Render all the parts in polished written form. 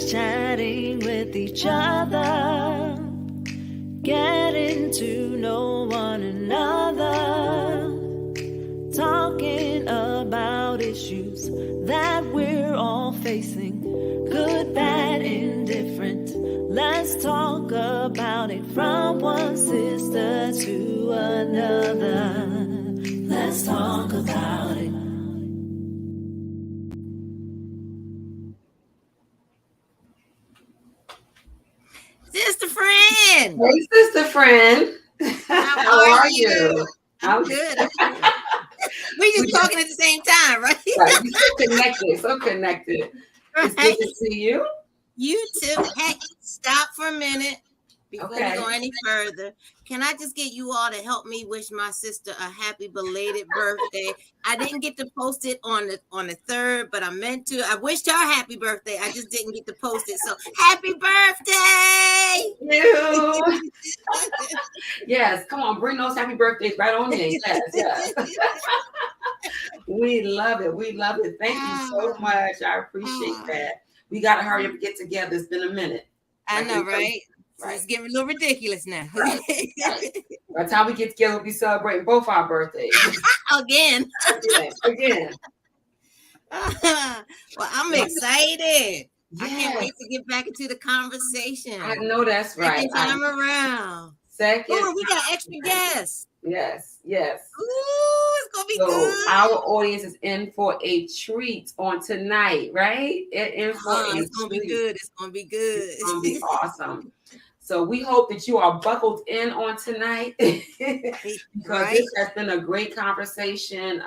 just chatting with each other, getting to know one another, talking about issues that we're all facing, good, bad, indifferent. Let's talk about it from one sister to another. Let's talk about it. Sister friend. Hey, sister friend. How are you? I'm good. We just talking at the same time, right? Right. We're so connected. Right. It's good to see you. You too. Hey, stop for a minute before we Okay. go any further. Can I just get you all to help me wish my sister a happy belated birthday? I didn't get to post it on the 3rd, but I meant to. I wished her a happy birthday. I just didn't get to post it. So happy birthday! You. Yes, come on, bring those happy birthdays right on in. Yes. We love it. We love it. Thank you so much. I appreciate that. We got to hurry up and get together. It's been a minute. I know, right? So it's getting a little ridiculous now. Right. By the time we get together, we'll be celebrating both our birthdays. Again. Well, I'm excited. Yes. I can't wait to get back into the conversation. I know that's right. Second time around. Second. We got extra guests. Yes. Ooh, it's gonna be good. Our audience is in for a treat on tonight, right? It's gonna be good. It's gonna be good. It's gonna be awesome. So we hope that you are buckled in on tonight because this has been a great conversation.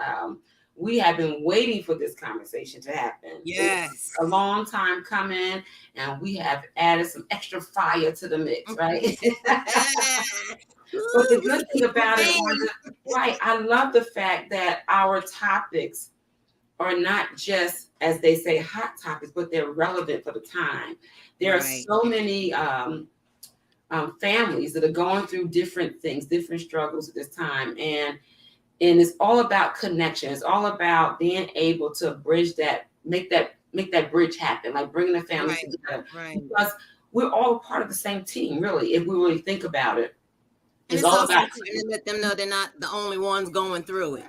We have been waiting for this conversation to happen. Yes. It's a long time coming, and we have added some extra fire to the mix, right? But the good thing about it, right, I love the fact that our topics are not just, as they say, hot topics, but they're relevant for the time. There are so many families that are going through different things, different struggles at this time. And it's all about connection. It's all about being able to bridge that, make that bridge happen, like bringing the families together. Right. Because we're all a part of the same team, really, if we really think about it. It's all about to let them know they're not the only ones going through it.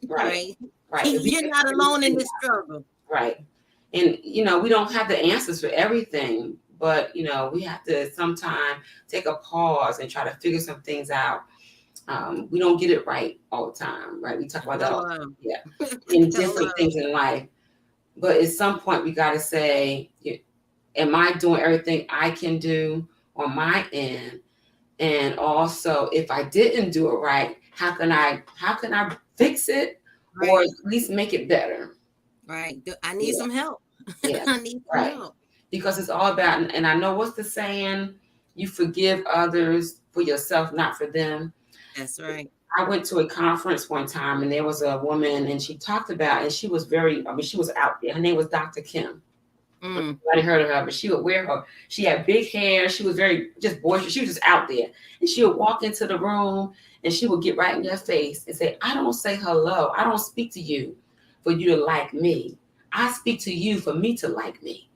Right. You're not alone in this struggle. Right. And, we don't have the answers for everything, but, we have to sometimes take a pause and try to figure some things out. We don't get it right all the time, right? We talk about that in different things in life. But at some point, we got to say, am I doing everything I can do on my end? And also, if I didn't do it right, how can I fix it or at least make it better? Right. I need some help. Yeah. I need some help. Because it's all about, and I know what's the saying, you forgive others for yourself, not for them. That's right. I went to a conference one time and there was a woman and she talked about, and she was she was out there. Her name was Dr. Kim. Everybody heard of her, but she would wear her. She had big hair. She was very just boisterous. She was just out there. And she would walk into the room and she would get right in your face and say, I don't say hello. I don't speak to you for you to like me. I speak to you for me to like me.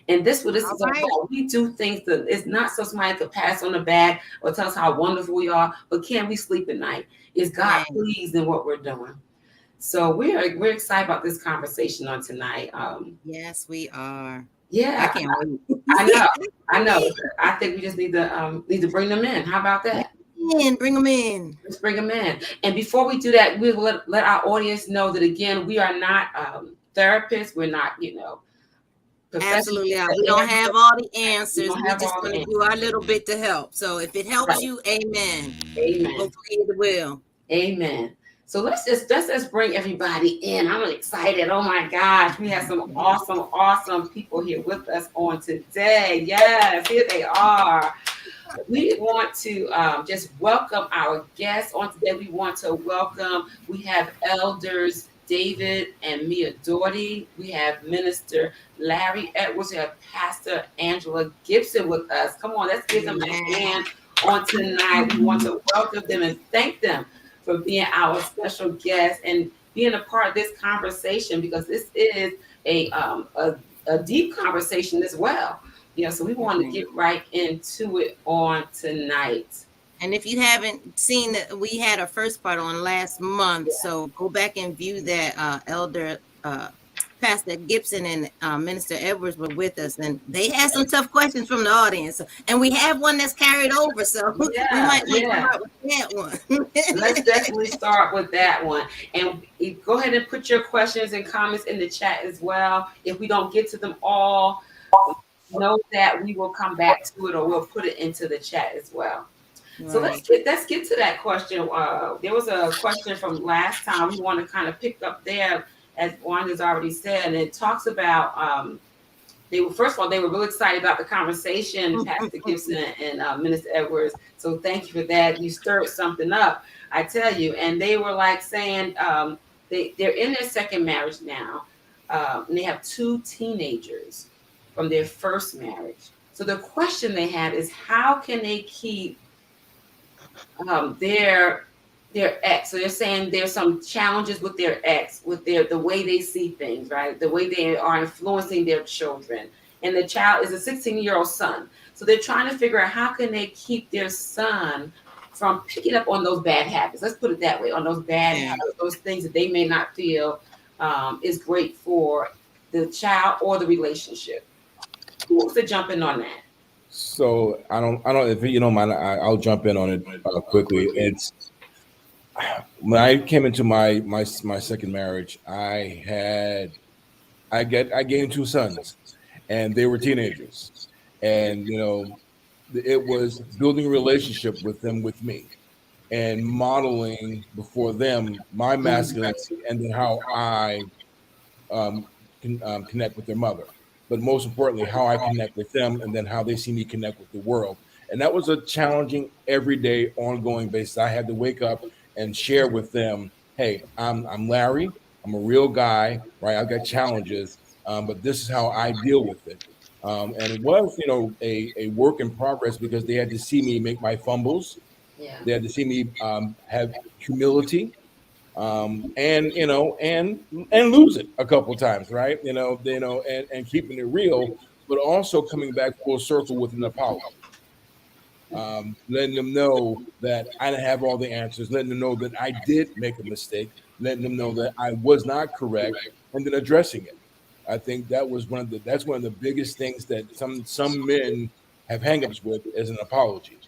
And this is what this is about. We do things that it's not so somebody could pass on the back or tell us how wonderful we are, but can we sleep at night? Is God pleased in what we're doing? So we're excited about this conversation on tonight. Yes, we are. Yeah, I can't wait. I know. I think we just need to bring them in. How about that? Bring them in. Let's bring them in. And before we do that, we will let our audience know that again, we are not therapists. We're not, absolutely not. We don't have all the answers. We're just going to do our little bit to help. So if it helps you, amen. Amen. Hopefully it will. Amen. So let's just bring everybody in. I'm excited. Oh my gosh. We have some awesome people here with us on today. Yes, here they are. We want to just welcome our guests on today. We have elders David and Mia Daughety. We have Minister Larry Edwards. We have Pastor Angela Gibson with us. Come on, let's give them a hand on tonight. We want to welcome them and thank them for being our special guest and being a part of this conversation, because this is a deep conversation as well. Yeah, so we want to get right into it on tonight. And if you haven't seen that, we had our first part on last month, so go back and view that. Elder Pastor Gibson and Minister Edwards were with us, and they had some tough questions from the audience. And we have one that's carried over, so we might want to start with that one. Let's definitely start with that one. And go ahead and put your questions and comments in the chat as well. If we don't get to them all, know that we will come back to it, or we'll put it into the chat as well. Right. So let's get to that question. There was a question from last time. We want to kind of pick up there, as Wanda's already said, and it talks about first of all, they were really excited about the conversation, Pastor Gibson and Minister Edwards. So thank you for that. You stirred something up, I tell you. And they were like saying they're in their second marriage now, and they have 2 teenagers from their first marriage. So the question they have is, how can they keep their ex? So they're saying there's some challenges with their ex, with the way they see things, right? The way they are influencing their children. And the child is a 16-year-old son. So they're trying to figure out how can they keep their son from picking up on those bad habits. Let's put it that way, on those bad habits, those things that they may not feel is great for the child or the relationship. Who wants to jump in on that? So I don't if you don't mind, I'll jump in on it quickly. It's when I came into my second marriage, I gained 2 sons, and they were teenagers, and it was building a relationship with them, with me, and modeling before them my masculinity, and then how I connect with their mother. But most importantly, how I connect with them, and then how they see me connect with the world. And that was a challenging, everyday, ongoing basis. I had to wake up and share with them, hey, I'm Larry. I'm a real guy, right? I've got challenges, but this is how I deal with it. And it was, a work in progress, because they had to see me make my fumbles. Yeah. They had to see me have humility. And lose it a couple times, right? And keeping it real, but also coming back full circle with an apology. Letting them know that I didn't have all the answers, letting them know that I did make a mistake, letting them know that I was not correct, and then addressing it. I think that was one of the biggest things that some men have hangups with, is an apology.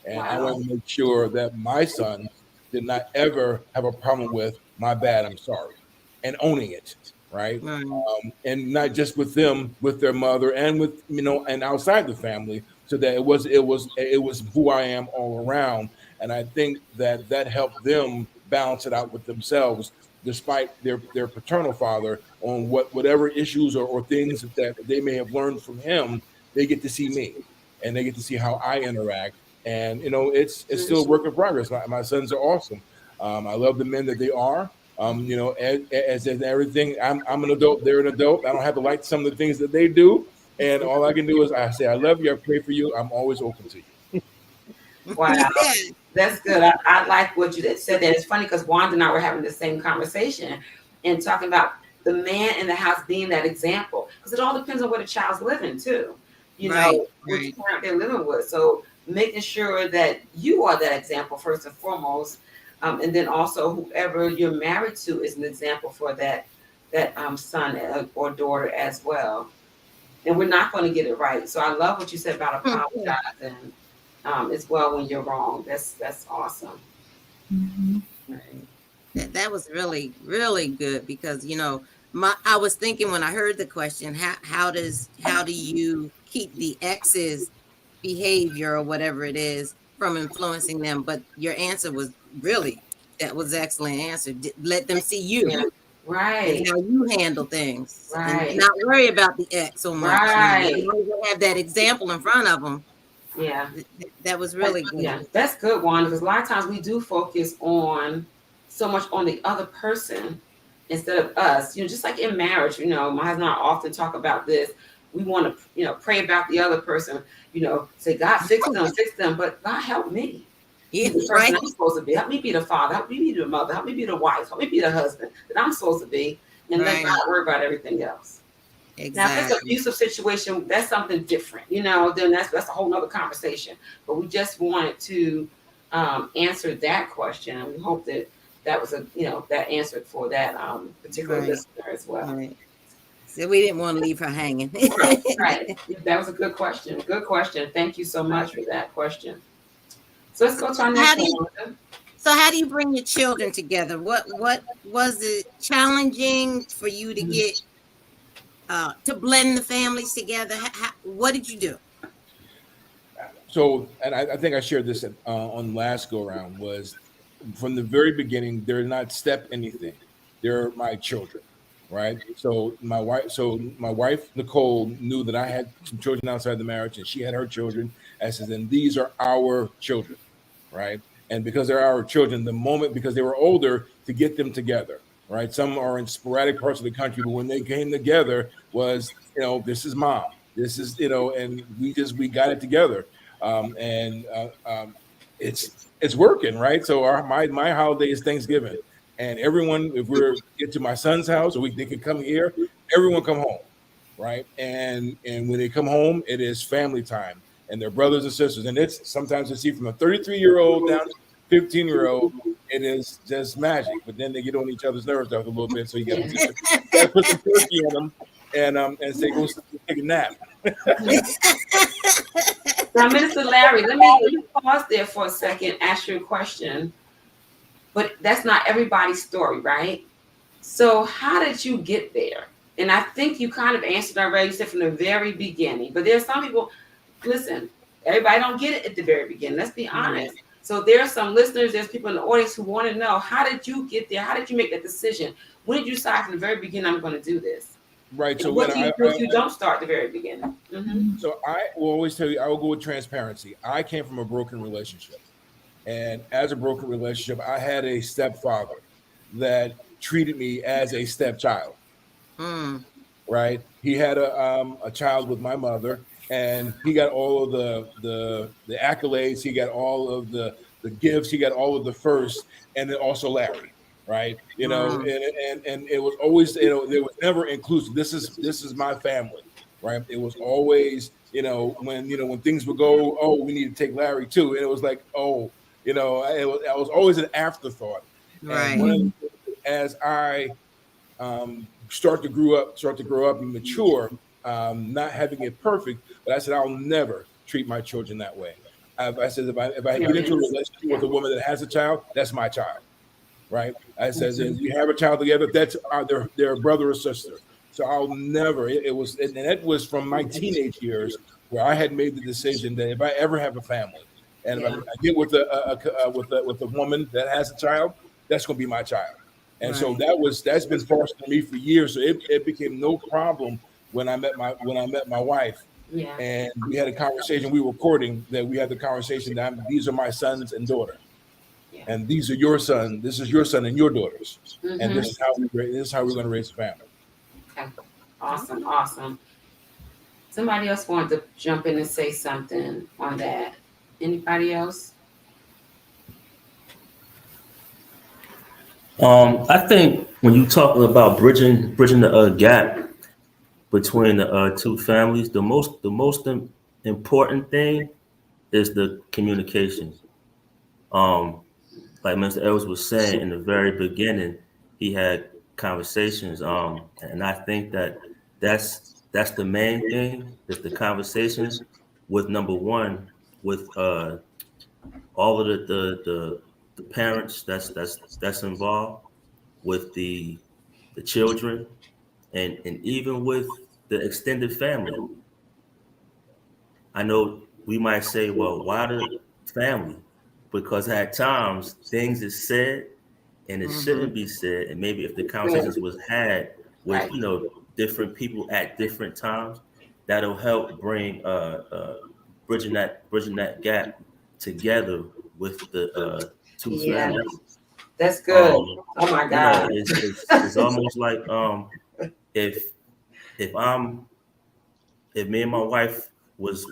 And I want to make sure that my son did not ever have a problem with, my bad, I'm sorry, and owning it, right? And not just with them, with their mother, and with and outside the family, so that it was who I am all around. And I think that helped them balance it out with themselves, despite their paternal father, on whatever issues or things that they may have learned from him. They get to see me, and they get to see how I interact. And it's still a work in progress. My sons are awesome. I love the men that they are. As in everything, I'm an adult. They're an adult. I don't have to like some of the things that they do. And all I can do is I say, I love you. I pray for you. I'm always open to you. Wow. That's good. I like what you said there. It's funny because Wanda and I were having the same conversation and talking about the man in the house being that example. Because it all depends on where the child's living too. Which parent they're living with. So making sure that you are that example first and foremost, and then also whoever you're married to is an example for that son or daughter as well. And we're not going to get it right. So I love what you said about apologizing as well when you're wrong. That's awesome. Mm-hmm. Right. That was really, really good, because I was thinking when I heard the question, how do you keep the ex's behavior or whatever it is from influencing them? But your answer was that was excellent answer. Let them see you, right, and how you handle things, right, and not worry about the ex so much. Right, you have that example in front of them. Yeah, that was really good. Yeah, that's good, Wanda, because a lot of times we do focus on so much on the other person instead of us. Just like in marriage, my husband and I often talk about this. We want to, pray about the other person, say, God, fix them, but God, help me. Yeah, the person I'm supposed to be. Help me be the father. Help me be the mother. Help me be the wife. Help me be the husband that I'm supposed to be. And let God worry about everything else. Now, if it's an Exactly. abusive situation, that's something different, then that's a whole nother conversation. But we just wanted to answer that question, and we hope that that was that answered for that particular Right. listener as well. Right. So we didn't want to leave her hanging. Right, right. That was a good question. Good question. Thank you so much for that question. So let's go to our How next do you one. so how do you bring your children together? What was it challenging for you to get to blend the families together? What did you do? So, and I think I shared this on last go around, was from the very beginning, they're not step anything. They're my children, right? So my wife Nicole knew that I had some children outside the marriage, and she had her children. I said, and these are our children, right? And because they're our children, the moment, because they were older, to get them together, right? Some are in sporadic parts of the country, but when they came together, was, this is mom, this is, and we got it together. And it's working, right? So my holiday is Thanksgiving, and everyone, if we're get to my son's house, or they can come here, everyone come home, right? And when they come home, it is family time, and their brothers and sisters, and it's sometimes to see from a 33-year-old down to 15-year-old, it is just magic. But then they get on each other's nerves after a little bit, so you got to put some turkey on them, and say go take a nap. Now, Minister Larry, let me pause there for a second, ask you a question. But that's not everybody's story, right? So how did you get there? And I think you kind of answered already. You said from the very beginning. But there's some people, listen, everybody don't get it at the very beginning. Let's be honest. So there are some listeners, there's people in the audience who want to know, how did you get there? How did you make that decision? When did you decide from the very beginning, I'm going to do this? Right. So what do you do if you don't start at the very beginning? Mm-hmm. So I will always tell you, I will go with transparency. I came from a broken relationship. And as a broken relationship, I had a stepfather that treated me as a stepchild. Right. He had a child with my mother, and he got all of the accolades. He got all of the gifts. He got all of the first, and then also Larry. Right. And it was always, there was never inclusive. This is my family. Right. It was always, when things would go, oh, we need to take Larry too. And it was like, oh, it was always an afterthought. Right. And as I start to grow up and mature, not having it perfect, but I said, I'll never treat my children that way. I said, if I get into a relationship with a woman that has a child, that's my child. Right. I said, if you have a child together, that's their brother or sister. So I'll never, it was, and that was from my teenage years, where I had made the decision that if I ever have a family, and if I get with a woman that has a child, that's going to be my child. And so that's been fostered in me for years. So it became no problem when I met my wife. Yeah. And we had a conversation. We were recording that. We had the conversation that these are my sons and daughter, and these are your son. This is your son and your daughters, and this is how we're going to raise a family. Okay. Awesome. Somebody else wanted to jump in and say something on that. Anybody else? I think when you talk about bridging the gap between the two families, the most important thing is the communication. Like Mr. Edwards was saying in the very beginning, he had conversations. And I think that's the main thing, is the conversations with, number one, with all of the parents that's involved, with the children, and even with the extended family. I know we might say, well, why the family? Because at times things is said and it shouldn't be said, and maybe if the conversations was had with different people at different times, that'll help bring bridging that gap together with the two families. That's good. Oh my God. It's almost like if me and my wife was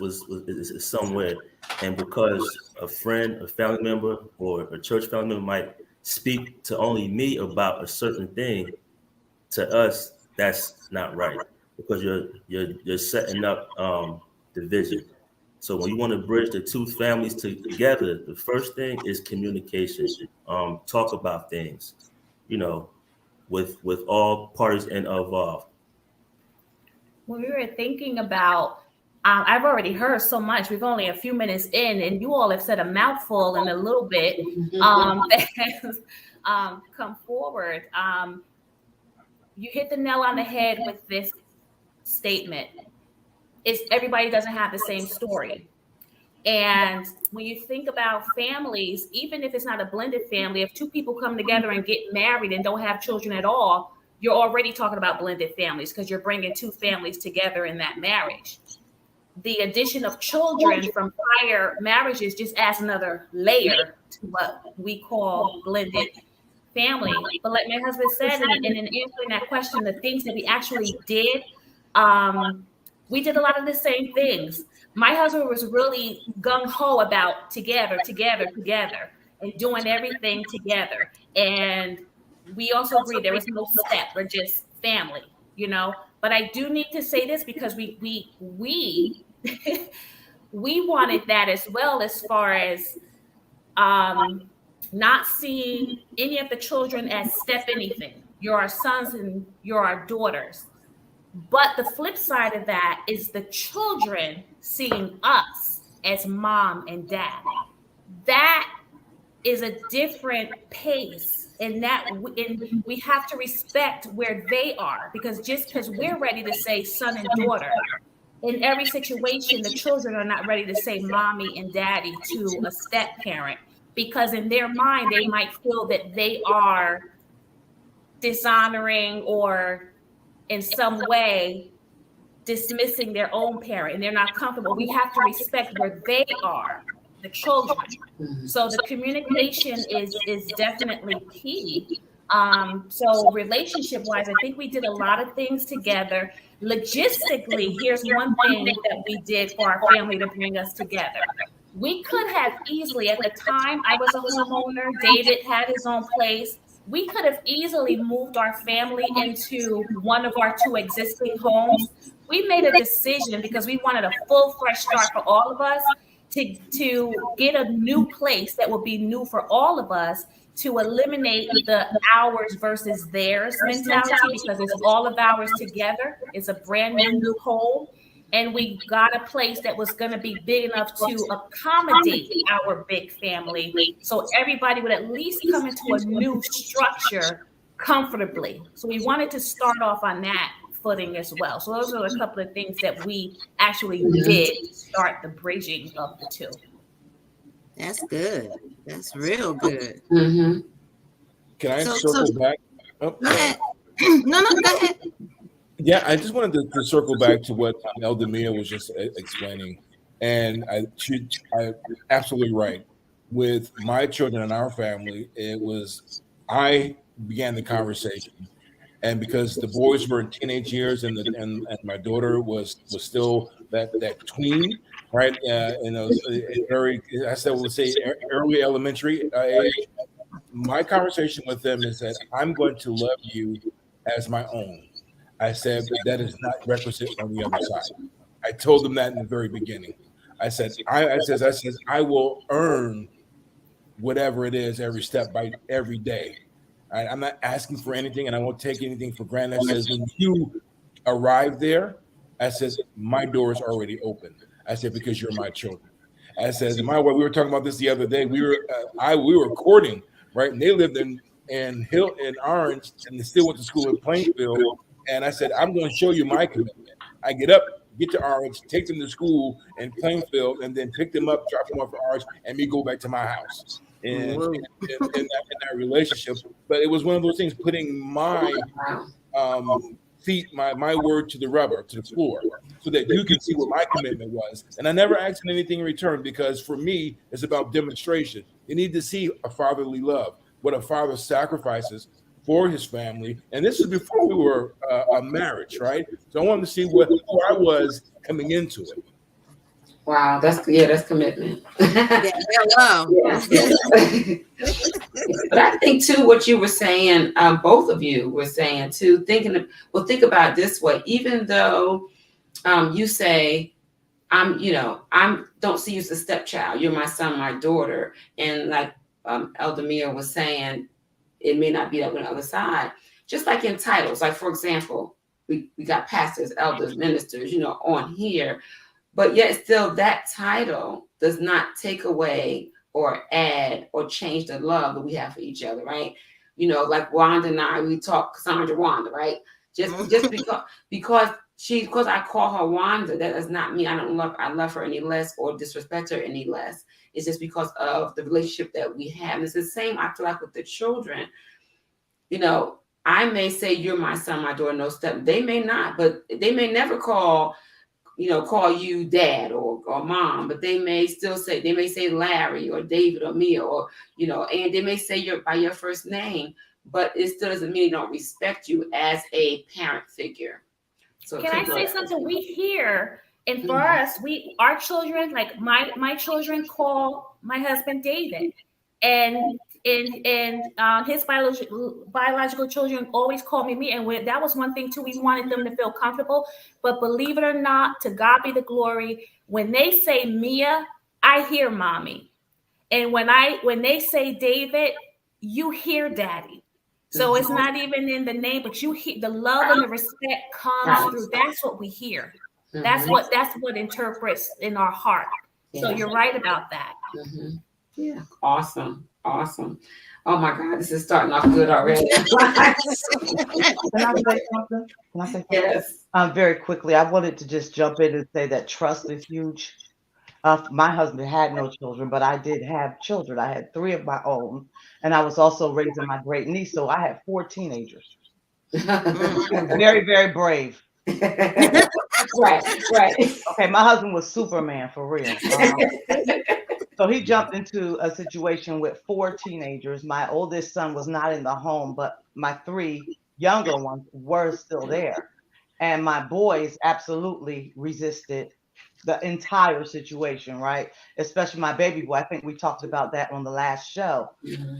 somewhere, and because a friend, a family member, or a church family member might speak to only me about a certain thing, to us that's not right, because you're setting up division. So when you want to bridge the two families together, the first thing is communication. Talk about things, you know, with all parties involved. When we were thinking about, I've already heard so much. We've only a few minutes in, and you all have said a mouthful in a little bit that has come forward. You hit the nail on the head with this statement. Everybody doesn't have the same story. And when you think about families, even if it's not a blended family, if two people come together and get married and don't have children at all, you're already talking about blended families because you're bringing two families together in that marriage. The addition of children from prior marriages just adds another layer to what we call blended family. But like my husband said, in answering that question, the things that we actually did, we did a lot of the same things. My husband was really gung-ho about together, and doing everything together. And we also agreed there was no step. We're just family, you know. But I do need to say this because we we wanted that as well, as far as not seeing any of the children as step anything. You're our sons and you're our daughters. But the flip side of that is the children seeing us as mom and dad. That is a different pace, and we have to respect where they are, because just because we're ready to say son and daughter, in every situation, the children are not ready to say mommy and daddy to a step parent, because in their mind, they might feel that they are dishonoring or in some way dismissing their own parent, and they're not comfortable. We have to respect where they are, the children. So the communication is definitely key. So relationship wise, I think we did a lot of things together. Logistically, here's one thing that we did for our family to bring us together. We could have easily, at the time I was a homeowner, David had his own place. We could have easily moved our family into one of our two existing homes. We made a decision because we wanted a full, fresh start for all of us to get a new place that would be new for all of us, to eliminate the ours versus theirs mentality, because it's all of ours together. It's a brand new home. And we got a place that was going to be big enough to accommodate our big family. So everybody would at least come into a new structure comfortably. So we wanted to start off on that footing as well. So those are a couple of things that we actually did to start the bridging of the two. That's good. That's real good. Mm-hmm. Can I circle back? Oh, go ahead. No, go ahead. Yeah, I just wanted to circle back to what Elder Mia was just explaining, and I absolutely right. With my children and our family, it was I began the conversation, and because the boys were in teenage years, and my daughter was still that tween, right? And it was very, would say early elementary age. My conversation with them is that I'm going to love you as my own. I said, but that is not requisite on the other side. I told them that in the very beginning. I said, I will earn whatever it is every step by every day. I'm not asking for anything, and I won't take anything for granted. I says, when you arrive there, I says, my door is already open. I said, because you're my children. I says, my wife, we were talking about this the other day. We were courting, right? And they lived in Orange, and they still went to school in Plainfield. And I said, I'm going to show you my commitment. I get up, get to Orange, take them to school in Plainfield, and then pick them up, drop them off at Orange, and me go back to my house. And in that relationship. But it was one of those things, putting my feet, my word to the rubber, to the floor, so that you can see what my commitment was. And I never asked anything in return, because for me, it's about demonstration. You need to see a fatherly love, what a father sacrifices for his family. And this is before we were a marriage, right? So I wanted to see who I was coming into it. Wow, that's commitment. Yeah, hello. Yes, yes. But I think too, what you were saying, both of you were saying too, think about it this way, even though you say, I'm don't see you as a stepchild, you're my son, my daughter. And like Elder Mia was saying, it may not be that on the other side. Just like in titles, like for example, we got pastors, elders, ministers, on here. But yet still that title does not take away or add or change the love that we have for each other, right? Like Wanda and I, we talk Cassandra Wanda, right? Just because I call her Wanda, that does not mean I love her any less or disrespect her any less. It's just because of the relationship that we have. And it's the same, I feel like, with the children. I may say you're my son, my daughter, no step. They may not, but they may never call you dad or mom, but they may say Larry or David or Mia or, and they may say by your first name, but it still doesn't mean they don't respect you as a parent figure. So can I say something? We hear, and for us, our children, like my children call my husband David, and his biological children always call me Mia, and that was one thing too. We wanted them to feel comfortable, but believe it or not, to God be the glory. When they say Mia, I hear mommy, and when they say David, you hear daddy. So it's not even in the name, but you hear the love and the respect comes through. That's what we hear. That's what interprets in our heart. So you're right about that. Yeah. Awesome. Oh my God, this is starting off good already. Can I say something? Yes. Very quickly, I wanted to just jump in and say that trust is huge. My husband had no children, but I did have children. I had 3 of my own, and I was also raising my great niece, so I had 4 teenagers. Very, very brave. Right. Okay, my husband was Superman for real. So he jumped into a situation with 4 teenagers. My oldest son was not in the home, but my 3 younger ones were still there. And my boys absolutely resisted the entire situation, right? Especially my baby boy. I think we talked about that on the last show.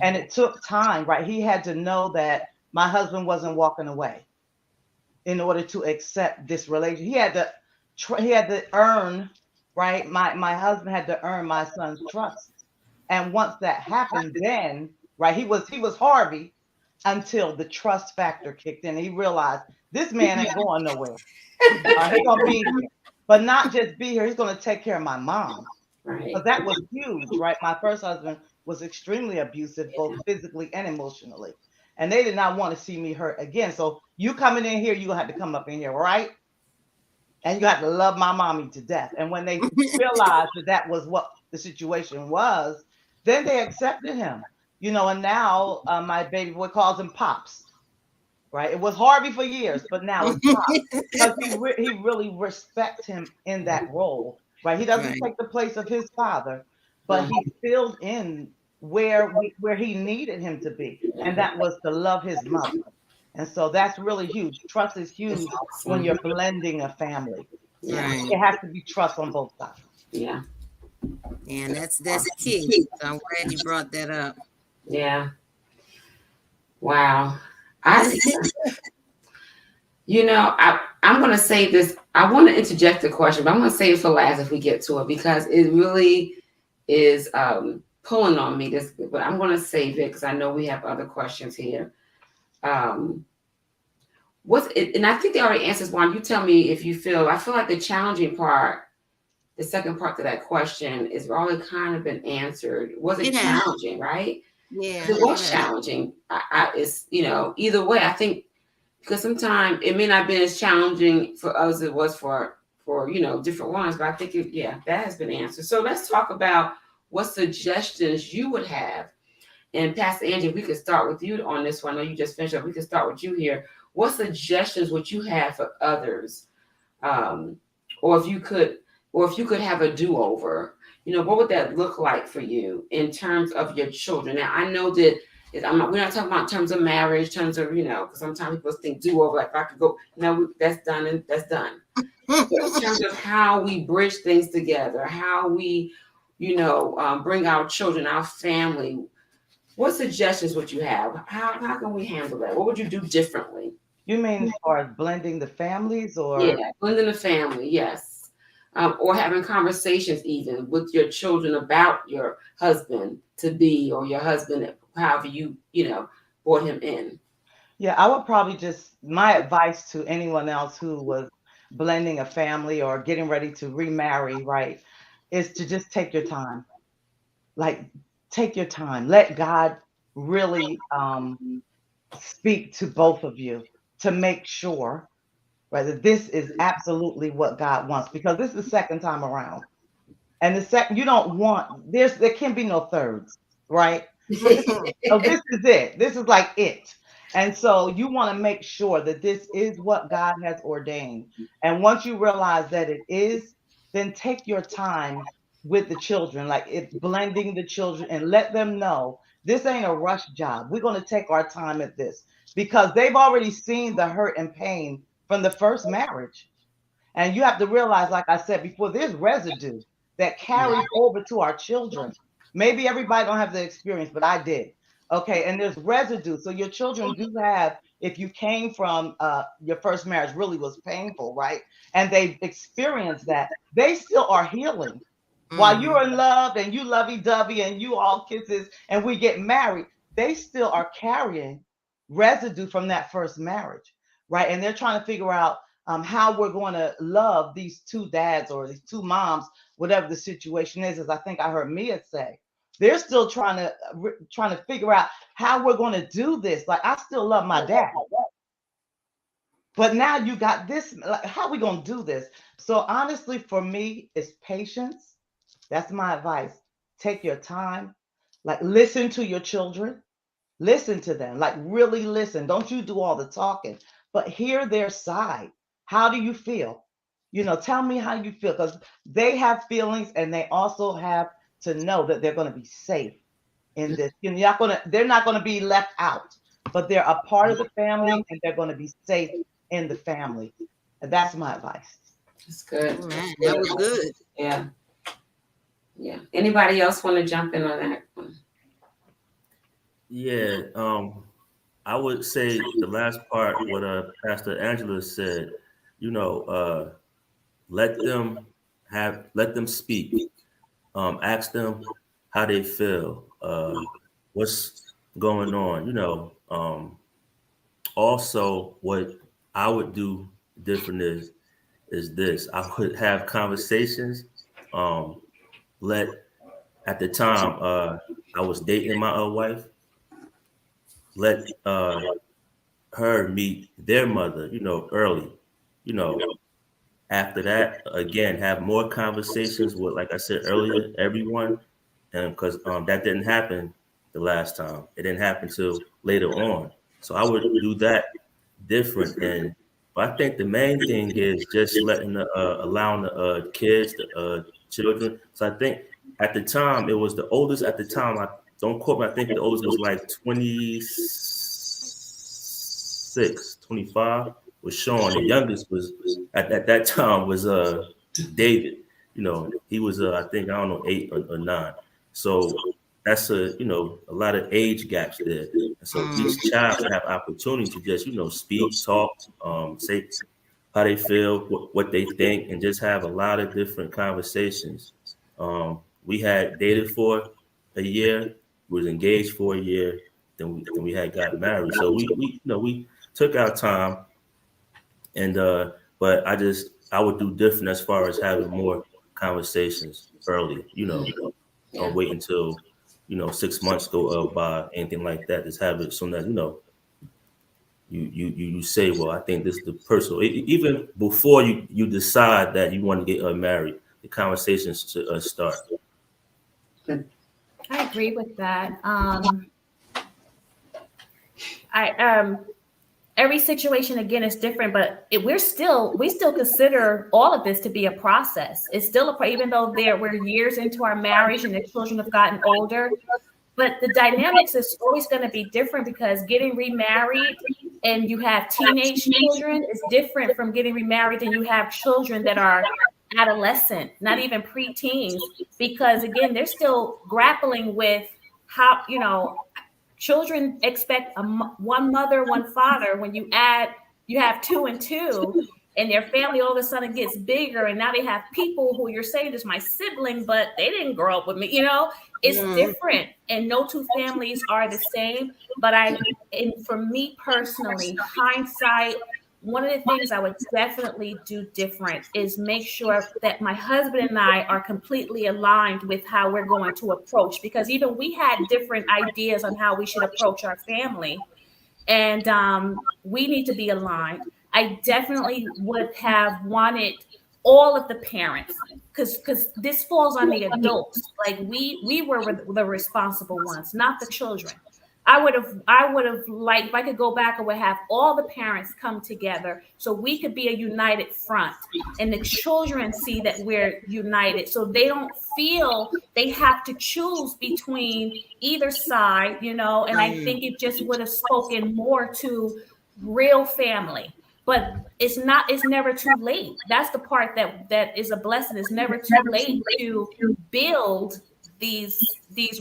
And it took time, right? He had to know that my husband wasn't walking away in order to accept this relationship. He had to earn, right? My husband had to earn my son's trust. And once that happened, then, right, he was Harvey until the trust factor kicked in. He realized this man ain't going nowhere. He's gonna be here. But not just be here, he's going to take care of my mom. Right. But that was huge, right? My first husband was extremely abusive, both physically and emotionally. And they did not want to see me hurt again. So you coming in here, you're going to have to come up in here, right? And you have to love my mommy to death. And when they realized that was what the situation was, then they accepted him. And now my baby boy calls him Pops. Right, it was Harvey for years, but now it's Pops because he really respects him in that role. Right, he doesn't take the place of his father, but he filled in where he needed him to be, and that was to love his mother. And so that's really huge. Trust is huge when you're blending a family. Right. It has to be trust on both sides. Yeah. And that's key. So I'm glad you brought that up. Yeah. Wow. I'm going to say this. I want to interject a question, but I'm going to save it for last if we get to it, because it really is pulling on me. But I'm going to save it because I know we have other questions here. What's it? And I think they already answered one. You tell me if you feel. I feel like the challenging part, the second part to that question, is already kind of been answered. Was it challenging, right? Yeah, it was challenging. It's either way. I think because sometimes it may not have been as challenging for us as it was for different ones. But I think that has been answered. So let's talk about what suggestions you would have. And Pastor Angie, we could start with you on this one. I know you just finished up. We could start with you here. What suggestions would you have for others, or if you could have a do-over? What would that look like for you in terms of your children? Now, I know that we're not talking about in terms of marriage, terms of, because sometimes people think do-over, like if I could go, no, that's done and that's done. in terms of how we bridge things together, how we, bring our children, our family. What suggestions would you have? How can we handle that? What would you do differently? You mean as far as blending the families Yeah, or? blending the family, yes. Or having conversations even with your children about your husband to be, or your husband, however you brought him in. Yeah, I would probably my advice to anyone else who was blending a family or getting ready to remarry, right, is to just take your time. Like, take your time. Let God really speak to both of you to make sure, right, that this is absolutely what God wants, because this is the second time around. And the second, you don't want, there can be no thirds, right? So this is it. This is like it. And so you want to make sure that this is what God has ordained. And once you realize that it is, then take your time with the children, like it's blending the children, and let them know this ain't a rush job. We're going to take our time at this because they've already seen the hurt and pain from the first marriage. And you have to realize, like I said before, there's residue that carries over to our children. Maybe everybody don't have the experience, but I did. Okay, and there's residue. So your children do have, if you came from your first marriage really was painful, right? And they experienced that, they still are healing. While you're in love and you lovey-dovey and you all kisses and we get married, they still are carrying residue from that first marriage, right? And they're trying to figure out how we're going to love these two dads or these two moms, whatever the situation is. As I think I heard Mia say, they're still trying to figure out how we're going to do this. Like, I still love my dad, but now you got this. Like, how are we going to do this? So honestly, for me, it's patience. That's my advice. Take your time. Like, listen to your children. Listen to them. Like, really listen. Don't you do all the talking, but hear their side. How do you feel? Tell me how you feel, because they have feelings and they also have to know that they're going to be safe in this. They're not going to be left out, but they're a part of the family and they're going to be safe in the family. And that's my advice. That's good. Man, that was good. Yeah. Yeah. Anybody else want to jump in on that one? Yeah, I would say the last part, what Pastor Angela said, let them speak. Ask them how they feel, what's going on. Also, what I would do different is this: I would have conversations. At the time, I was dating my wife. Let her meet their mother, early. After that, again, have more conversations with, like I said earlier, everyone, and because that didn't happen the last time. It didn't happen till later on. So I would do that different. But I think the main thing is just allowing the kids, the children. So I think at the time, it was the oldest at the time. I don't quote me. I think the oldest was like 26, 25 was Sean. The youngest was at that time was David. He was I think, I don't know, 8 or 9. So that's a lot of age gaps there. And so each child should have opportunity to just speak, talk, say how they feel, what they think, and just have a lot of different conversations. We had dated for a year, was engaged for a year, then we had got married. So we took our time, and but I would do different as far as having more conversations early. Don't wait until 6 months go by, anything like that. Just have it soon as you say, well, I think this is the person. Even before you decide that you want to get married, the conversations should start. I agree with that. Every situation again is different, but we still consider all of this to be a process. It's still even though we're years into our marriage and the children have gotten older, but the dynamics is always going to be different, because getting remarried and you have teenage children, it's different from getting remarried than you have children that are adolescent, not even preteens, because again, they're still grappling with how, you know, children expect one mother, one father. When you have 2 and 2, and their family all of a sudden gets bigger, and now they have people who you're saying is my sibling, but they didn't grow up with me. You know, it's different, and no two families are the same. But and for me personally, hindsight, one of the things I would definitely do different is make sure that my husband and I are completely aligned with how we're going to approach, because even we had different ideas on how we should approach our family. And we need to be aligned. I definitely would have wanted all of the parents, because this falls on the adults. Like we were the responsible ones, not the children. I would have liked, if I could go back, I would have all the parents come together so we could be a united front, and the children see that we're united, so they don't feel they have to choose between either side, you know. And I think it just would have spoken more to real family. But it's never too late. That's the part that is a blessing. It's never too late to build these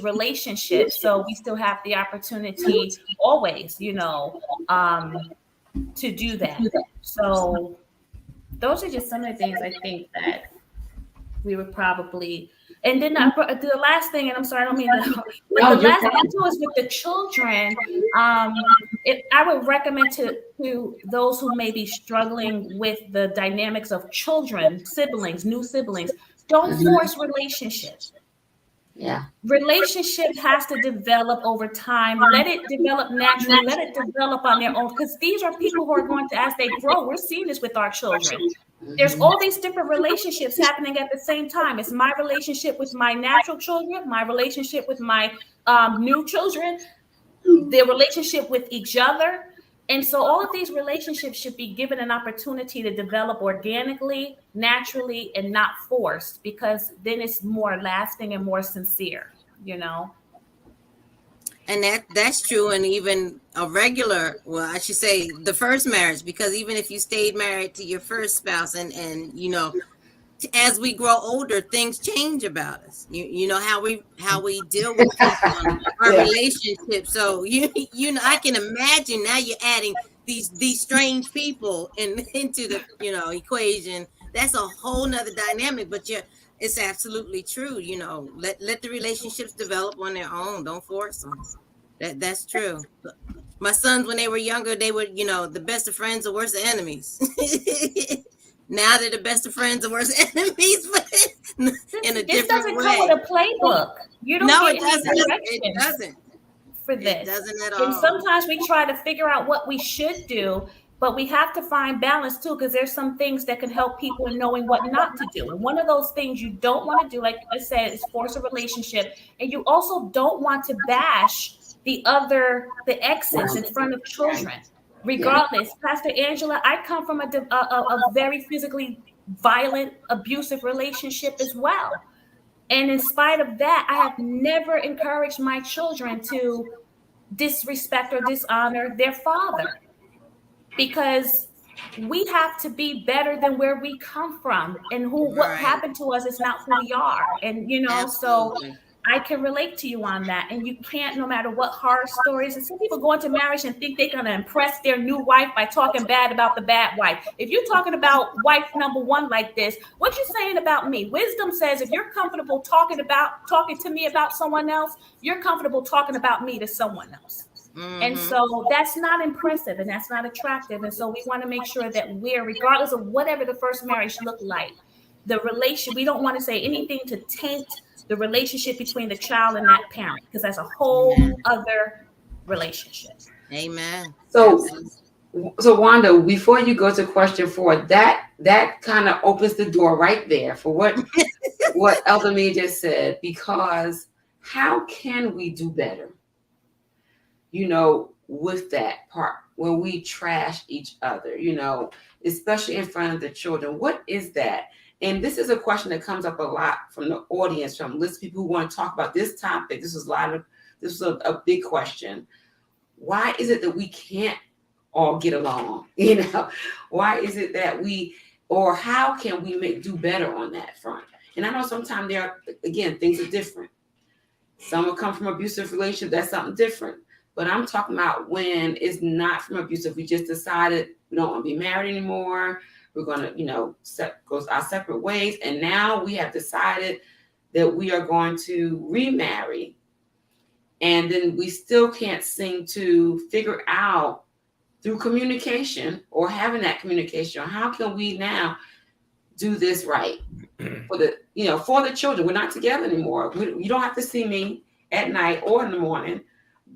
relationships. So we still have the opportunity always, you know, to do that. So those are just some of the things I think that we would probably. And then the last thing, and I'm sorry, I don't mean to, but the last thing too is with the children. I would recommend to those who may be struggling with the dynamics of children, siblings, new siblings, don't force relationships. Yeah. Relationship has to develop over time. Let it develop naturally. Let it develop on their own, because these are people who are going to, as they grow, we're seeing this with our children. There's all these different relationships happening at the same time. It's my relationship with my natural children, my relationship with my new children, their relationship with each other. And so all of these relationships should be given an opportunity to develop organically, naturally, and not forced, because then it's more lasting and more sincere, you know? And that's true. And even a regular, well, I should say the first marriage, because even if you stayed married to your first spouse and you know, as we grow older, things change about us. You know how we deal with people, our relationships. So you know, I can imagine now you're adding these strange people into the, you know, equation. That's a whole nother dynamic. But it's absolutely true. You know, let the relationships develop on their own. Don't force them. That's true. My sons, when they were younger, they were, you know, the best of friends or worst of enemies. Now they're the best of friends and worst enemies, but in a different way. This doesn't come with a playbook. You don't No, get it doesn't. It doesn't. For this. It doesn't at all. And sometimes we try to figure out what we should do, but we have to find balance too, because there's some things that can help people in knowing what not to do. And one of those things you don't want to do, like I said, is force a relationship. And you also don't want to bash the exes in front of children. Regardless, Pastor Angela, I come from a very physically violent, abusive relationship as well. And in spite of that, I have never encouraged my children to disrespect or dishonor their father, because we have to be better than where we come from, and what happened to us is not who we are. And, you know, Absolutely. So I can relate to you on that. And you can't, no matter what horror stories, and some people go into marriage and think they're going to impress their new wife by talking bad about the bad wife. If you're talking about wife number one like this, what you saying about me? Wisdom says if you're comfortable talking to me about someone else, you're comfortable talking about me to someone else. Mm-hmm. And so that's not impressive and that's not attractive. And so we want to make sure that we're, regardless of whatever the first marriage looked like, the relation, we don't want to say anything to taint the relationship between the child and that parent, because that's a whole other relationship. Amen. So Wanda, before you go to question 4, that kind of opens the door right there for what Elder May just said, because how can we do better? You know, with that part, when we trash each other, you know, especially in front of the children, what is that? And this is a question that comes up a lot from the audience, from listening people who want to talk about this topic. This is a big question. Why is it that we can't all get along? Why is it that or how can we do better on that front? And I know sometimes things are different. Some will come from abusive relationship. That's something different. But I'm talking about when it's not from abusive. We just decided we don't want to be married anymore. We're going to, go our separate ways. And now we have decided that we are going to remarry. And then we still can't seem to figure out through communication or having that communication, how can we now do this right for the children? We're not together anymore. You don't have to see me at night or in the morning,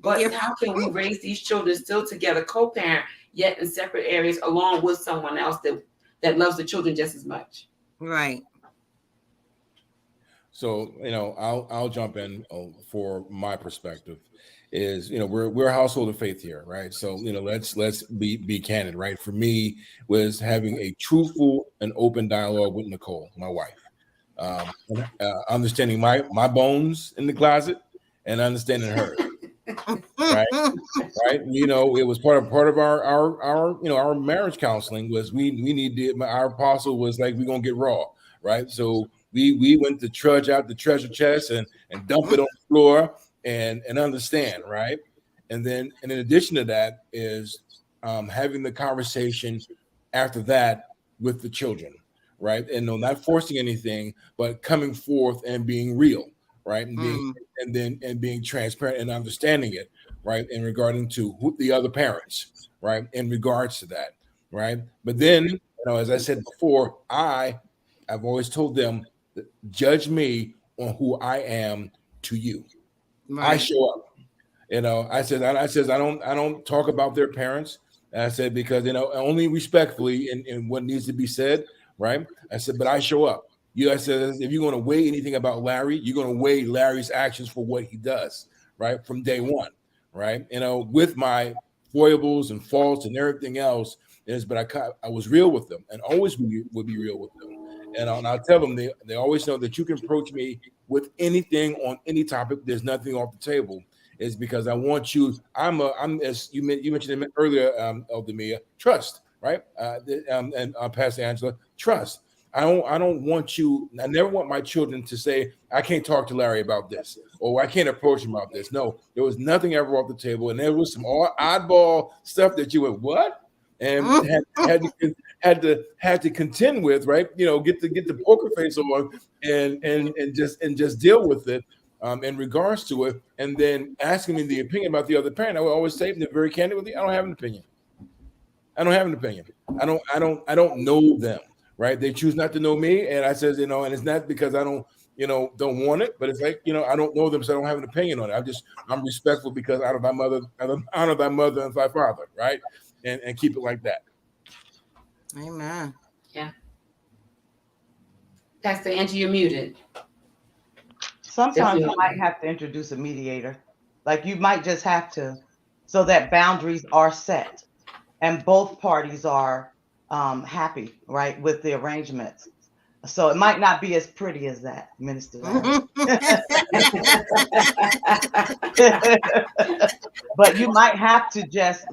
but how can we raise these children still together, co-parent, yet in separate areas, along with someone else that loves the children just as much? Right. So, I'll jump in for my perspective. Is we're a household of faith here, right? So let's be candid, right? For me, was having a truthful and open dialogue with Nicole, my wife, understanding my bones in the closet and understanding her, right? Right? It was part of our marriage counseling was our apostle was like, we're gonna get raw, right? So we went to trudge out the treasure chest and dump it on the floor. And understand, right? And then in addition to that is having the conversation after that with the children, right? And not forcing anything, but coming forth and being real, right? And being transparent and understanding it, right? In regarding to the other parents, right? In regards to that, right? But then, as I said before, I've always told them, judge me on who I am to you. Right. I show up, I said, I don't talk about their parents. And I said, because, only respectfully in what needs to be said. Right. I said, but I show up. I said, if you're going to weigh anything about Larry, you're going to weigh Larry's actions for what he does. Right. From day one. Right. With my foibles and faults and everything else but I was real with them and always would be real with them. And I'll tell them, they always know that you can approach me with anything on any topic. There's nothing off the table. Is because I want you. I'm as you mentioned it earlier, Eldemia, trust, right? And Pastor Angela, trust. I don't want you. I never want my children to say, I can't talk to Larry about this, or I can't approach him about this. No, there was nothing ever off the table, and there was some oddball stuff that you went, what? And had to contend with, right? Get the poker face on and just deal with it in regards to it, and then asking me the opinion about the other parent. I would always say, very candid with you, I don't have an opinion. I don't know them, right? They choose not to know me, and I says, and it's not because I don't want it, but it's like, I don't know them, so I don't have an opinion on it. I'm respectful because honor thy mother and thy father, right? And keep it like that. Amen. Yeah. Pastor Angie, you're muted. Sometimes you might have to introduce a mediator. Like you might just have to, so that boundaries are set and both parties are happy, right, with the arrangements. So it might not be as pretty as that, Minister Larry. But you might have to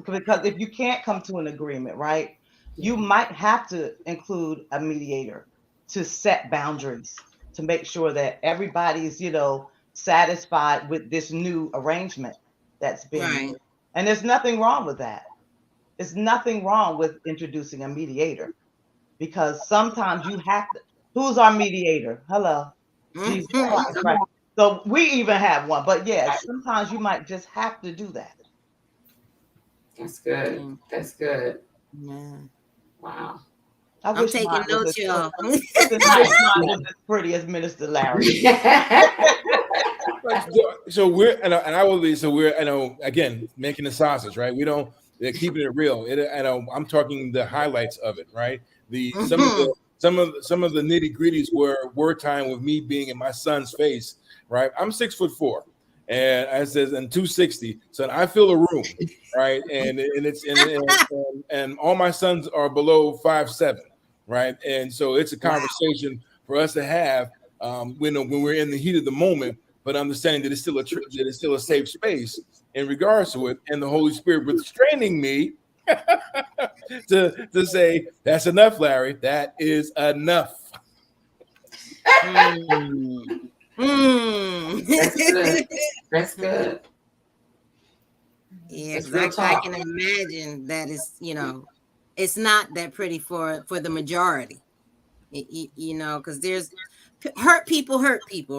because if you can't come to an agreement, right, you might have to include a mediator to set boundaries, to make sure that everybody's, satisfied with this new arrangement that's being made. And there's nothing wrong with that. There's nothing wrong with introducing a mediator, because sometimes you have to. Who's our mediator? Hello. Jesus Christ, right? So we even have one, but sometimes you might just have to do that. That's good. That's good. Yeah. Wow. I'm taking notes, y'all. As pretty as Minister Larry. So we're, and I will be. So we're, again, making the sausage, right? They're keeping it real. I'm talking the highlights of it, right? Some of the nitty gritties were time with me being in my son's face, right? I'm 6'4", and I says, and 260. So I fill a room, right? And and all my sons are below 5'7", right? And so it's a conversation for us to have when we're in the heat of the moment, but understanding that it's still a safe space in regards to it, and the Holy Spirit restraining me to say that's enough, Larry. That is enough. That's good. That's good. Yeah, That's because real I talk. can imagine that is, it's not that pretty for the majority. Because there's hurt people,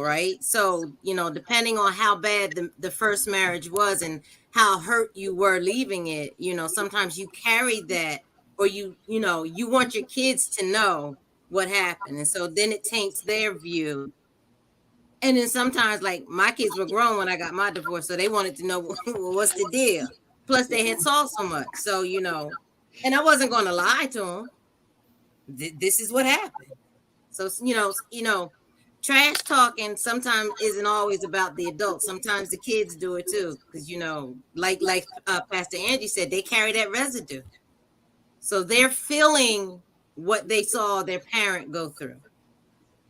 right? So, depending on how bad the first marriage was and how hurt you were leaving it, sometimes you carry that, or you want your kids to know what happened. And so then it taints their view. And then sometimes, like, my kids were grown when I got my divorce, so they wanted to know, well, what's the deal? Plus, they had saw so much. So, and I wasn't going to lie to them. This is what happened. So, trash talking sometimes isn't always about the adults. Sometimes the kids do it too, because like Pastor Angie said, they carry that residue. So they're feeling what they saw their parent go through,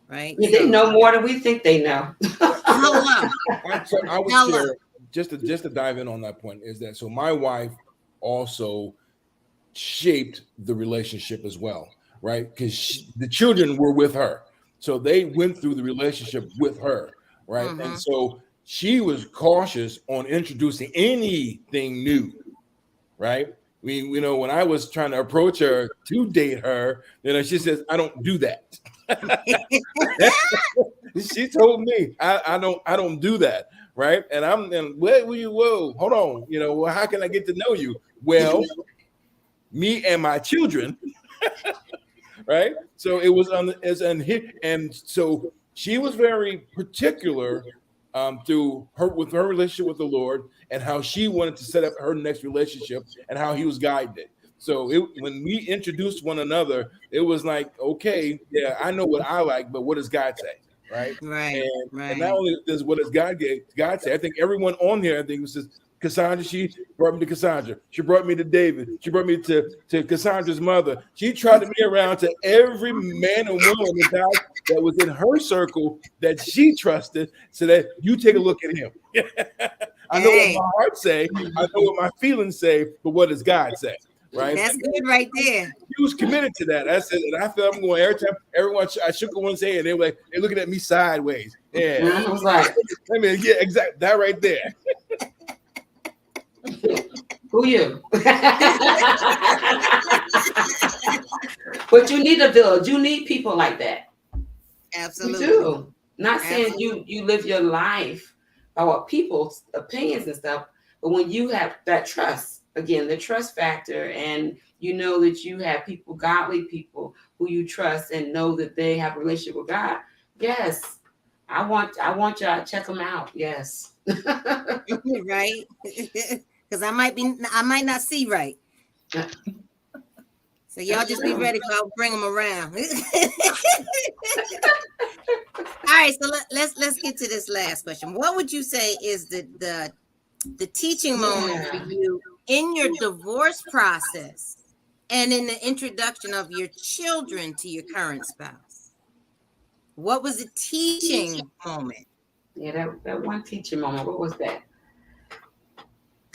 right? Yeah, they know more than we think they know. Hello. So I would Hello. share just to dive in on that point is that so my wife also shaped the relationship as well, right? Because the children were with her, so they went through the relationship with her, right? Mhm. And so she was cautious on introducing anything new, right? I mean, when I was trying to approach her to date her, she says, "I don't do that." She told me, "I don't do that." Right? And I'm then, whoa, hold on. Well, how can I get to know you? Well, me and my children, right? So it was and so she was very particular through with her relationship with the Lord and how she wanted to set up her next relationship and how he was guiding it. So when we introduced one another, it was like, okay, yeah, I know what I like, but what does God say? Right. Right. And not only does what does God say, I think everyone on here, I think it says Cassandra, she brought me to Cassandra. She brought me to David. She brought me to Cassandra's mother. She trotted me around to every man and woman that was in her circle that she trusted, so that you take a look at him. I know what my heart say. I know what my feelings say, but what does God say? Right? That's good right there. He was committed to that. I said, and I felt I'm going every time. Everyone, I shook one's hand. They were like, they're looking at me sideways. Yeah, I was like, I mean, yeah, exactly. That right there. who you? But you need a village. You need people like that. Absolutely. You do. Not saying you live your life by what people's opinions and stuff, but when you have that trust, again, the trust factor, and you know that you have people, godly people who you trust and know that they have a relationship with God. Yes, I want y'all to check them out. Yes. Right. Because I might not see right. So y'all just be ready for I'll bring them around. All right, so let's get to this last question. What would you say is the teaching moment for you in your divorce process and in the introduction of your children to your current spouse? What was the teaching moment? Yeah, that one teaching moment. What was that?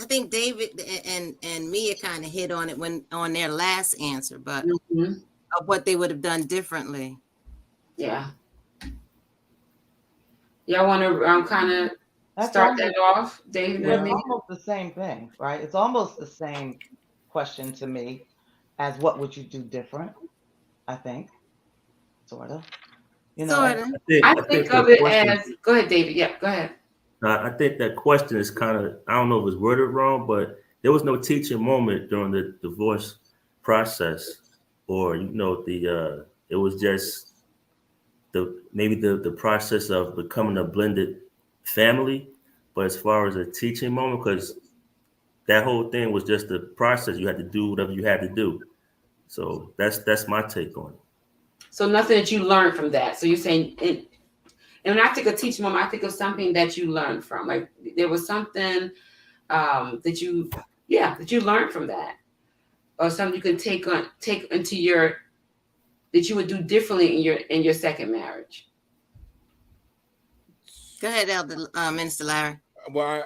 I think David and Mia kind of hit on it on their last answer, but of what they would have done differently. Yeah. Y'all want to kind of start that off, David? It's almost the same thing, right? It's almost the same question to me as what would you do different? I think, sort of. I think of it as. Go ahead, David. Yeah, go ahead. I think that question is kind of, I don't know if it's worded wrong, but there was no teaching moment during the divorce process, or it was just the process of becoming a blended family. But as far as a teaching moment, because that whole thing was just the process, you had to do whatever you had to do. So that's my take on it. So nothing that you learned from that. So you're saying and when I think of teaching moment, I think of something that you learned from. Like there was something that you learned from that, or something you can take into that you would do differently in your second marriage. Go ahead, Elder Minister Larry.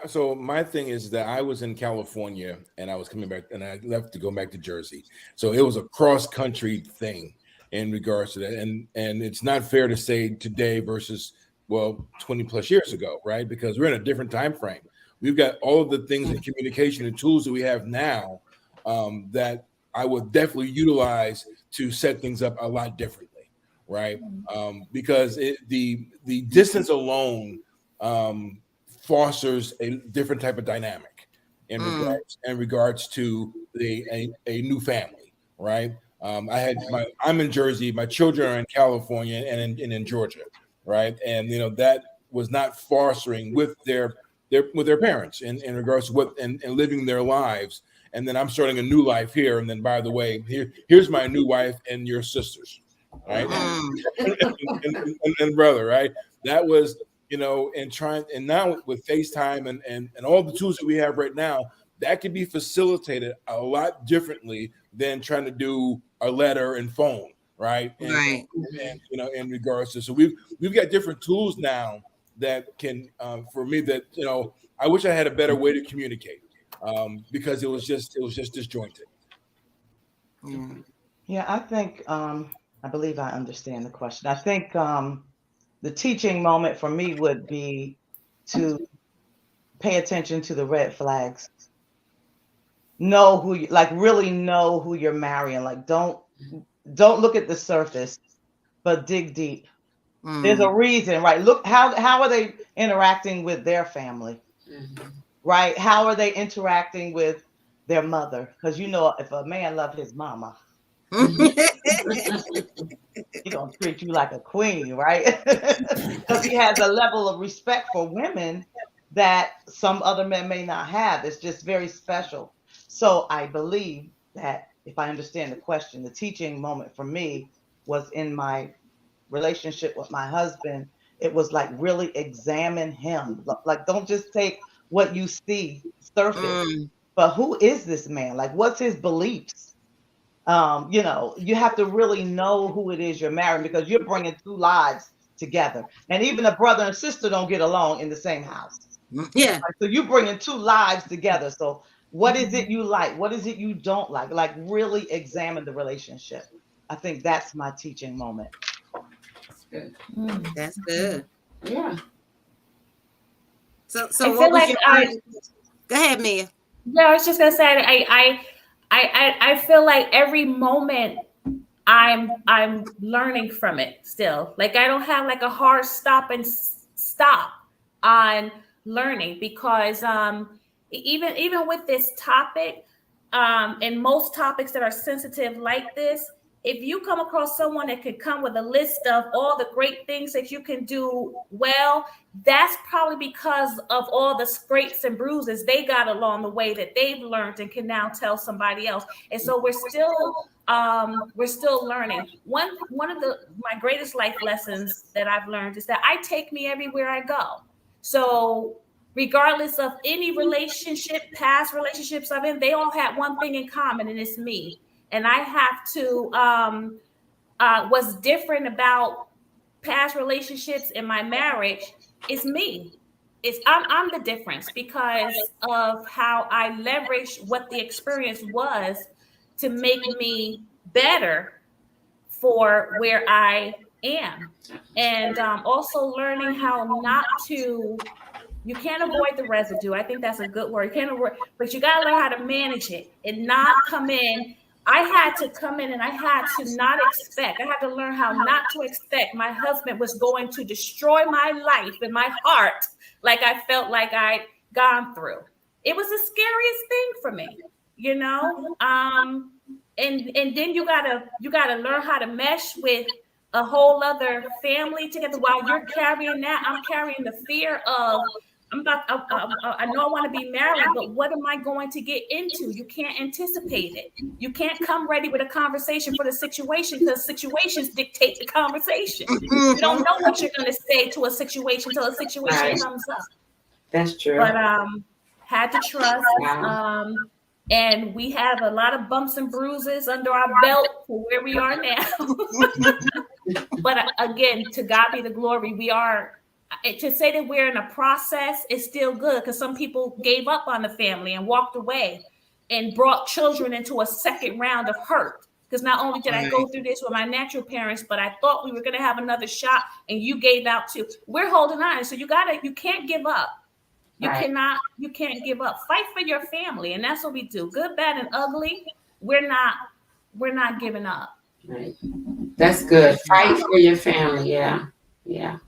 So my thing is that I was in California and I was coming back, and I left to go back to Jersey. So it was a cross country thing in regards to that, and it's not fair to say today versus 20 plus years ago, right? Because we're in a different time frame. We've got all of the things in communication and tools that we have now that I would definitely utilize to set things up a lot differently, right? Because the distance alone fosters a different type of dynamic in regards to a new family, right? I'm in Jersey, my children are in California and in Georgia, right? And that was not fostering with their parents in regards to what and living their lives. And then I'm starting a new life here. And then, by the way, here's my new wife and your sisters, right? And brother, right? That was, and now with FaceTime and all the tools that we have right now, that can be facilitated a lot differently than trying to do a letter and phone, right? And in regards to, so we've got different tools now that can, for me, that I wish I had a better way to communicate. Because it was just disjointed. Yeah, I think I believe I understand the question. I think the teaching moment for me would be to pay attention to the red flags. Know who you really know who you're marrying. Like don't look at the surface, but dig deep. There's a reason, right? Look how are they interacting with their family? Right? How are they interacting with their mother? Because if a man loves his mama, he's gonna treat you like a queen, right? Because he has a level of respect for women that some other men may not have. It's just very special. So I believe that if I understand the question, the teaching moment for me was in my relationship with my husband. It was like really examine him. Like don't just take what you see surface, but who is this man? Like, what's his beliefs? You have to really know who it is you're marrying, because you're bringing two lives together. And even a brother and sister don't get along in the same house. Yeah. So you're bringing two lives together. So what is it you like? What is it you don't like? Like, really examine the relationship. I think that's my teaching moment. That's good. That's good. Yeah. So what was your go ahead, Mia. Yeah, I was just gonna say I feel like every moment I'm learning from it still. Like I don't have like a hard stop on learning, because even with this topic, and most topics that are sensitive like this, if you come across someone that could come with a list of all the great things that you can do well, that's probably because of all the scrapes and bruises they got along the way that they've learned and can now tell somebody else. And so we're still learning. One of my greatest life lessons that I've learned is that I take me everywhere I go. So regardless of any relationship, past relationships I've been, they all had one thing in common, and it's me. And I have to, what's different about past relationships in my marriage is me. I'm the difference because of how I leverage what the experience was to make me better for where I am. And also learning how not to, you can't avoid the residue. I think that's a good word. You can't avoid, but you got to learn how to manage it and not come in. I had to come in and I had to not expect. I had to learn how not to expect my husband was going to destroy my life and my heart like I felt like I'd gone through. It was the scariest thing for me, and then you gotta learn how to mesh with a whole other family together while you're carrying that. I'm carrying the fear of, I know I want to be married, but what am I going to get into? You can't anticipate it. You can't come ready with a conversation for the situation, because situations dictate the conversation. You don't know what you're going to say to a situation until a situation comes up. That's true. But had to trust. And we have a lot of bumps and bruises under our belt for where we are now. But again, to God be the glory. to say that we're in a process is still good, because some people gave up on the family and walked away and brought children into a second round of hurt. Because not only did I go through this with my natural parents, but I thought we were going to have another shot, and you gave out too. We're holding on. So you can't give up. You can't give up. Fight for your family. And that's what we do. Good, bad, and ugly. We're not giving up. Right. That's good. Fight for your family. Yeah. Yeah.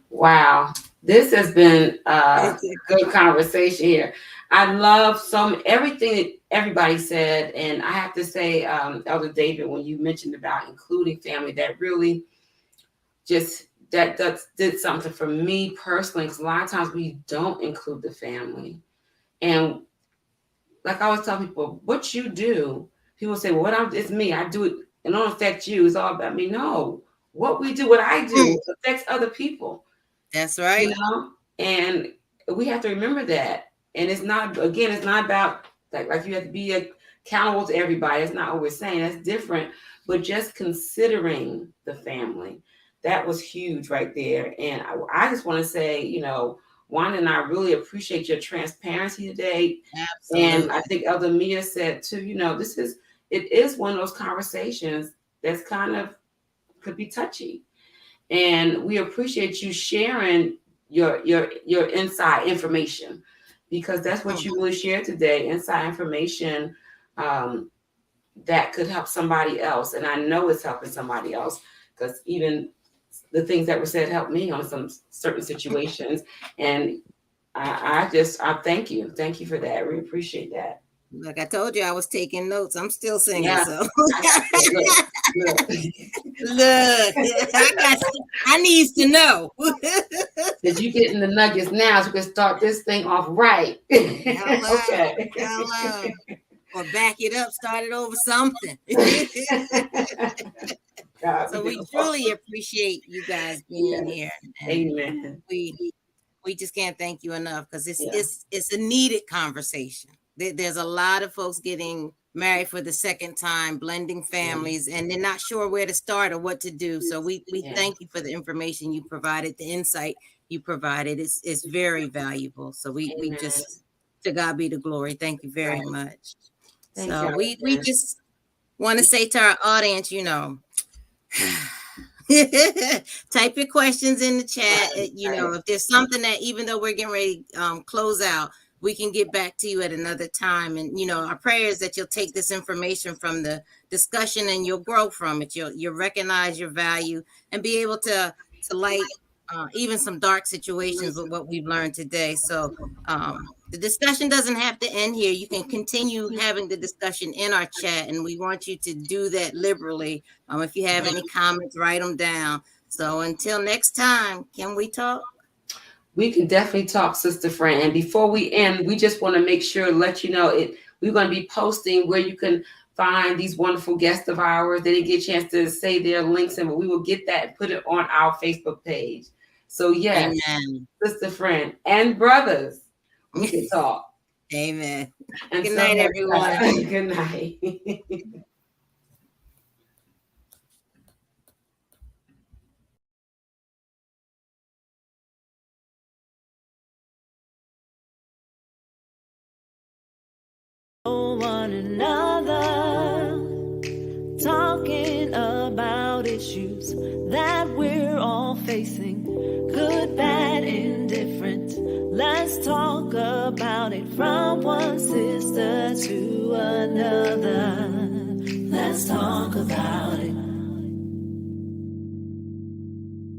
Wow. This has been a good conversation here. I love everything that everybody said. And I have to say, Elder David, when you mentioned about including family, that really just that did something for me personally, because a lot of times we don't include the family. And like I always tell people, what you do, people say, well, it's me. I do it. It don't affect you. It's all about me. No, what we do, what I do affects other people. That's right. You know, and we have to remember that. And it's not about like you have to be accountable to everybody. It's not what we're saying. That's different. But just considering the family, that was huge right there. And I just want to say, you know, Wanda and I really appreciate your transparency today. Absolutely. And I think Elder Mia said too, you know, it is one of those conversations that's kind of could be touchy. And we appreciate you sharing your inside information, because that's what you really shared today, inside information that could help somebody else. And I know it's helping somebody else, because even the things that were said helped me on some certain situations. And I thank you. Thank you for that. We appreciate that. Like I told you, I was taking notes. I'm still singing. Yeah. So look, I need to know. That you getting the nuggets now, so we can start this thing off right. Hello. Okay. Hello. Or back it up, start it over something. God, so we truly appreciate you guys being here. Amen. We just can't thank you enough, because it's a needed conversation. There's a lot of folks getting married for the second time, blending families, and they're not sure where to start or what to do. So we thank you for the information you provided, the insight you provided. It's very valuable. So we just, to God be the glory. Thank you very much. So we just want to say to our audience, you know, type your questions in the chat. You know, if there's something that, even though we're getting ready to close out, we can get back to you at another time. And, you know, our prayer is that you'll take this information from the discussion and you'll grow from it. You'll recognize your value and be able to light even some dark situations with what we've learned today. So the discussion doesn't have to end here. You can continue having the discussion in our chat, and we want you to do that liberally. If you have any comments, write them down. So until next time, can we talk? We can definitely talk, Sister Fran. And before we end, we just want to make sure, let you know, we're going to be posting where you can find these wonderful guests of ours. They didn't get a chance to say their links, but we will get that and put it on our Facebook page. So yes, amen. Sister Fran and brothers, we can talk. Amen. And good night, everyone. Good night. One another, talking about issues that we're all facing, good, bad, indifferent. Let's talk about it from one sister to another. Let's talk about it.